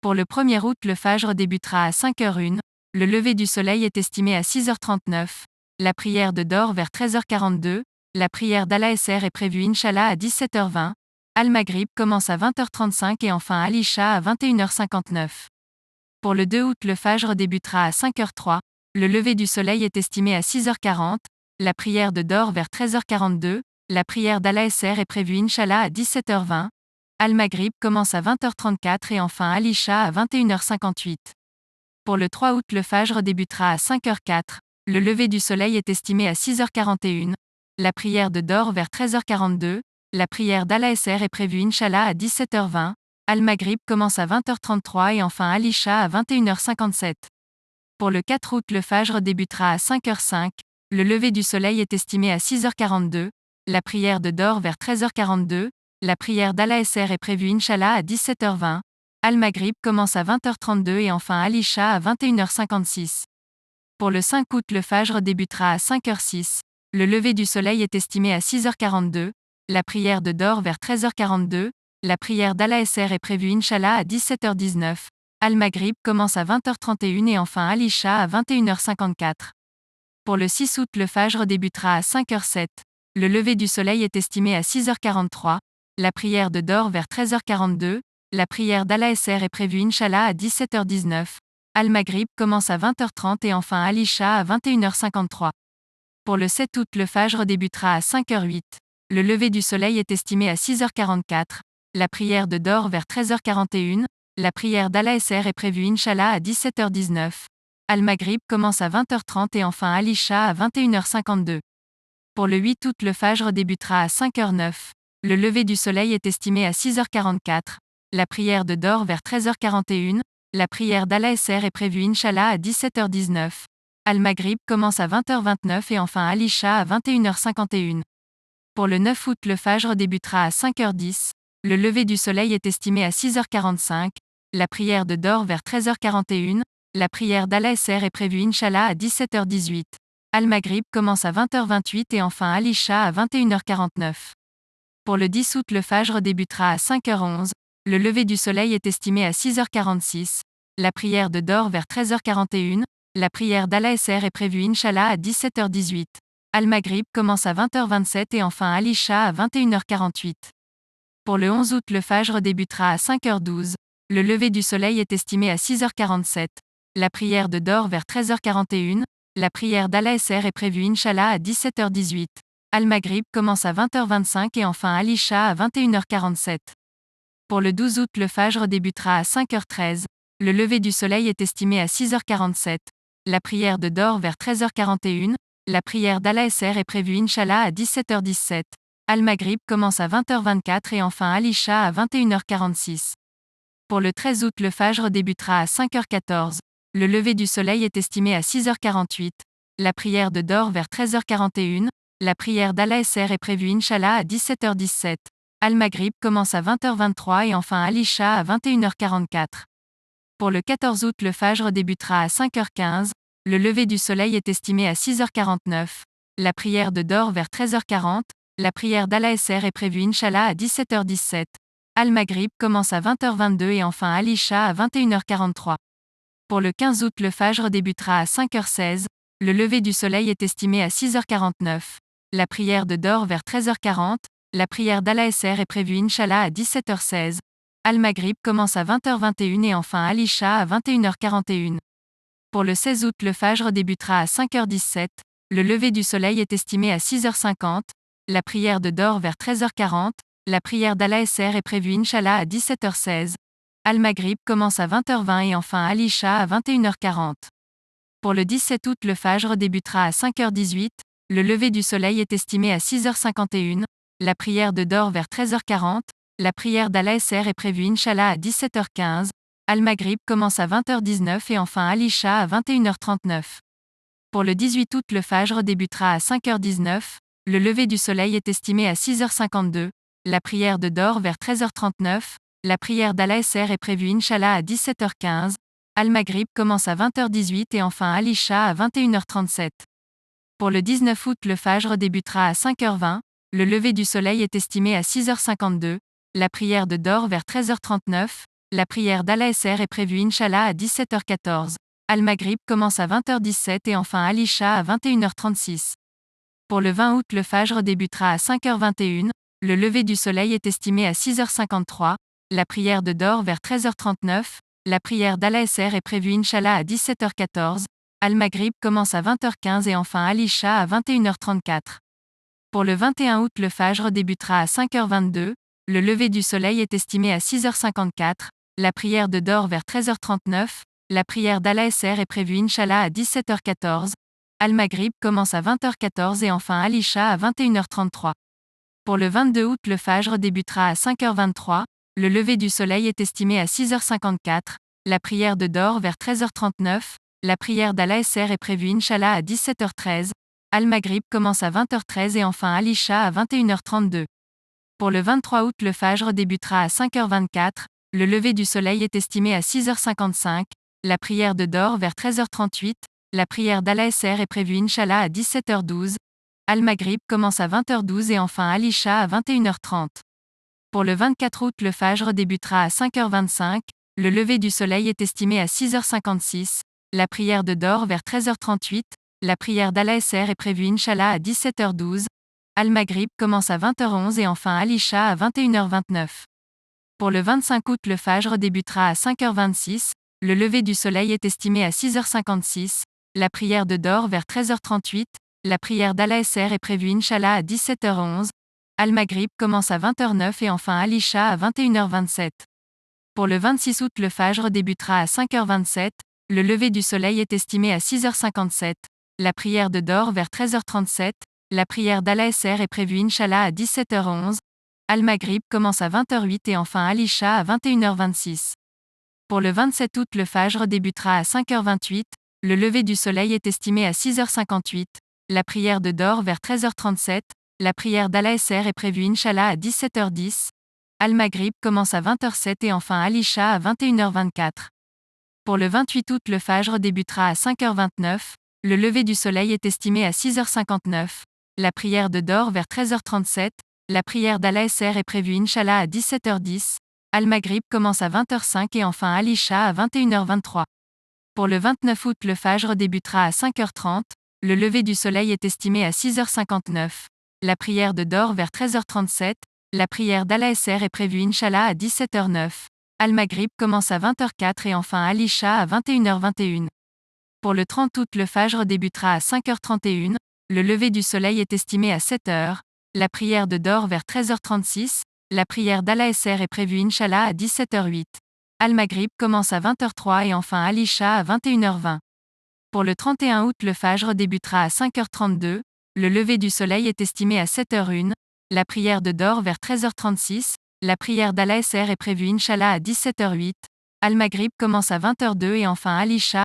Pour le 1er août, le Fajr débutera à 5h01, le lever du soleil est estimé à 6h39, la prière de Dor vers 13h42, la prière d'Al-Asr est prévue Inch'Allah à 17h20, Al-Maghrib commence à 20h35 et enfin Al-Isha à 21h59. Pour le 2 août, le Fajr débutera à 5h03, le lever du soleil est estimé à 6h40, la prière de Dor vers 13h42, la prière d'Al-Asr est prévue Inch'Allah à 17h20, Al-Maghrib commence à 20h34 et enfin Al-Isha à 21h58. Pour le 3 août, le Fajr débutera à 5h04, le lever du soleil est estimé à 6h41, la prière de Dor vers 13h42, la prière d'Al-Asr est prévue Inch'Allah à 17h20, Al-Maghrib commence à 20h33 et enfin Al-Isha à 21h57. Pour le 4 août, le Fajr débutera à 5h05, le lever du soleil est estimé à 6h42, la prière de Dor vers 13h42, la prière d'Al-Asr est prévue Inch'Allah à 17h20, Al-Maghrib commence à 20h32 et enfin Al-Isha à 21h56. Pour le 5 août, le Fajr débutera à 5h06, le lever du soleil est estimé à 6h42, la prière de Dor vers 13h42, la prière d'Al-Asr est prévue Inch'Allah à 17h19, Al-Maghrib commence à 20h31 et enfin Al-Isha à 21h54. Pour le 6 août, le Fajr débutera à 5h07, le lever du soleil est estimé à 6h43, la prière de Dor vers 13h42, la prière d'Al-Asr est prévue Inch'Allah à 17h19, Al-Maghrib commence à 20h30 et enfin Al-Isha à 21h53. Pour le 7 août, le Fajr débutera à 5h08, le lever du soleil est estimé à 6h44, la prière de Dor vers 13h41, la prière d'Al-Asr est prévue Inch'Allah à 17h19, Al-Maghrib commence à 20h30 et enfin Al-Isha à 21h52. Pour le 8 août, le Fajr débutera à 5h09, le lever du soleil est estimé à 6h44, la prière de Dor vers 13h41, la prière d'Al-Asr est prévue Inch'Allah à 17h19, Al-Maghrib commence à 20h29 et enfin Al-Isha à 21h51. Pour le 9 août, le Fajr débutera à 5h10, le lever du soleil est estimé à 6h45, la prière de Dor vers 13h41, la prière d'Al-Asr est prévue Inch'Allah à 17h18, Al-Maghrib commence à 20h28 et enfin Al-Isha à 21h49. Pour le 10 août, le Fajr débutera à 5h11, le lever du soleil est estimé à 6h46, la prière de Dor vers 13h41, la prière d'Al-Asr est prévue Inch'Allah à 17h18, Al-Maghrib commence à 20h27 et enfin Al-Isha à 21h48. Pour le 11 août, le Fajr débutera à 5h12, le lever du soleil est estimé à 6h47, la prière de Dor vers 13h41, la prière d'Al-Asr est prévue Inch'Allah à 17h18, Al-Maghrib commence à 20h25 et enfin Al-Isha à 21h47. Pour le 12 août, le Fajr débutera à 5h13, le lever du soleil est estimé à 6h47, la prière de Dor vers 13h41, la prière d'Al-Asr est prévue Inch'Allah à 17h17, Al-Maghrib commence à 20h24 et enfin Al-Isha à 21h46. Pour le 13 août, le Fajr débutera à 5h14, le lever du soleil est estimé à 6h48, la prière de Dor vers 13h41, la prière d'Al-Asr est prévue Inch'Allah à 17h17, Al-Maghrib commence à 20h23 et enfin Al-Isha à 21h44. Pour le 14 août, le Fajr débutera à 5h15, le lever du soleil est estimé à 6h49, la prière de Dor vers 13h40, la prière d'Al-Asr est prévue Inch'Allah à 17h17, Al-Maghrib commence à 20h22 et enfin Al-Isha à 21h43. Pour le 15 août, le Fajr débutera à 5h16, le lever du soleil est estimé à 6h49, la prière de Dor vers 13h40, la prière d'Al-Asr est prévue Inch'Allah à 17h16, Al-Maghrib commence à 20h21 et enfin Al-Isha à 21h41. Pour le 16 août, le Fajr débutera à 5h17, le lever du soleil est estimé à 6h50, la prière de Dor vers 13h40, la prière d'Al-Asr est prévue Inch'Allah à 17h16, Al-Maghrib commence à 20h20 et enfin Al-Isha à 21h40. Pour le 17 août, le Fajr débutera à 5h18, le lever du soleil est estimé à 6h51, la prière de Dor vers 13h40, la prière d'Al-Asr est prévue Inch'Allah à 17h15, Al-Maghrib commence à 20h19 et enfin Al-Isha à 21h39. Pour le 18 août, le Fajr débutera à 5h19, le lever du soleil est estimé à 6h52, la prière de Dor vers 13h39, la prière d'Al-Asr est prévue Inch'Allah à 17h15, Al-Maghrib commence à 20h18 et enfin Al-Isha à 21h37. Pour le 19 août, le Fajr débutera à 5h20, le lever du soleil est estimé à 6h52, la prière de Dor vers 13h39, la prière d'Al-Asr est prévue Inch'Allah à 17h14. Al-Maghrib commence à 20h17 et enfin Al-Isha à 21h36. Pour le 20 août, le Fajr débutera à 5h21, le lever du soleil est estimé à 6h53, la prière de Dor vers 13h39, la prière d'Al-Asr est prévue Inch'Allah à 17h14, Al-Maghrib commence à 20h15 et enfin Al-Isha à 21h34. Pour le 21 août, le Fajr débutera à 5h22, le lever du soleil est estimé à 6h54, la prière de Dor vers 13h39, la prière d'Al-Asr est prévue Inch'Allah à 17h14, Al-Maghrib commence à 20h14 et enfin Al-Isha à 21h33. Pour le 22 août, le Fajr débutera à 5h23, le lever du soleil est estimé à 6h54, la prière de Dor vers 13h39, la prière d'Al-Asr est prévue Inch'Allah à 17h13, Al-Maghrib commence à 20h13 et enfin Al-Isha à 21h32. Pour le 23 août, le Fajr débutera à 5h24, le lever du soleil est estimé à 6h55, la prière de Dor vers 13h38, la prière d'Al-Asr est prévue Inch'Allah à 17h12, Al-Maghrib commence à 20h12 et enfin Al-Isha à 21h30. Pour le 24 août, le Fajr débutera à 5h25, le lever du soleil est estimé à 6h56, la prière de Dor vers 13h38, la prière d'Al-Asr est prévue Inch'Allah à 17h12, Al-Maghrib commence à 20h11 et enfin Al-Isha à 21h29. Pour le 25 août, le Fajr débutera à 5h26, le lever du soleil est estimé à 6h56, la prière de Dor vers 13h38, la prière d'Al-Asr est prévue Inch'Allah à 17h11, Al-Maghrib commence à 20h09 et enfin Al-Isha à 21h27. Pour le 26 août, le Fajr débutera à 5h27, le lever du soleil est estimé à 6h57, la prière de Dor vers 13h37, la prière d'Al-Asr est prévue Inch'Allah à 17h11, Al-Maghrib commence à 20h08 et enfin Al-Isha à 21h26. Pour le 27 août, le Fajr débutera à 5h28, le lever du soleil est estimé à 6h58, la prière de Dor vers 13h37, la prière d'Al-Asr est prévue Inch'Allah à 17h10, Al-Maghrib commence à 20h07 et enfin Al-Isha à 21h24. Pour le 28 août, le Fajr débutera à 5h29, le lever du soleil est estimé à 6h59, la prière de Dor vers 13h37, la prière d'Al-Asr est prévue Inch'Allah à 17h10, Al-Maghrib commence à 20h05 et enfin Al-Isha à 21h23. Pour le 29 août, le Fajr débutera à 5h30, le lever du soleil est estimé à 6h59, la prière de Dor vers 13h37, la prière d'Al-Asr est prévue Inch'Allah à 17h09, Al-Maghrib commence à 20h04 et enfin Al-Isha à 21h21. Pour le 30 août, le Fajr débutera à 5h31, le lever du soleil est estimé à 7h, la prière de Dor vers 13h36, la prière d'Al-Asr est prévue Inch'Allah à 17h08. Al-Maghrib commence à 20h03 et enfin Al-Isha à 21h20. Pour le 31 août, le Fajr débutera à 5h32, le lever du soleil est estimé à 7h01, la prière de Dor vers 13h36, la prière d'Al-Asr est prévue Inch'Allah à 17h08, Al-Maghrib commence à 20h02 et enfin Al-Isha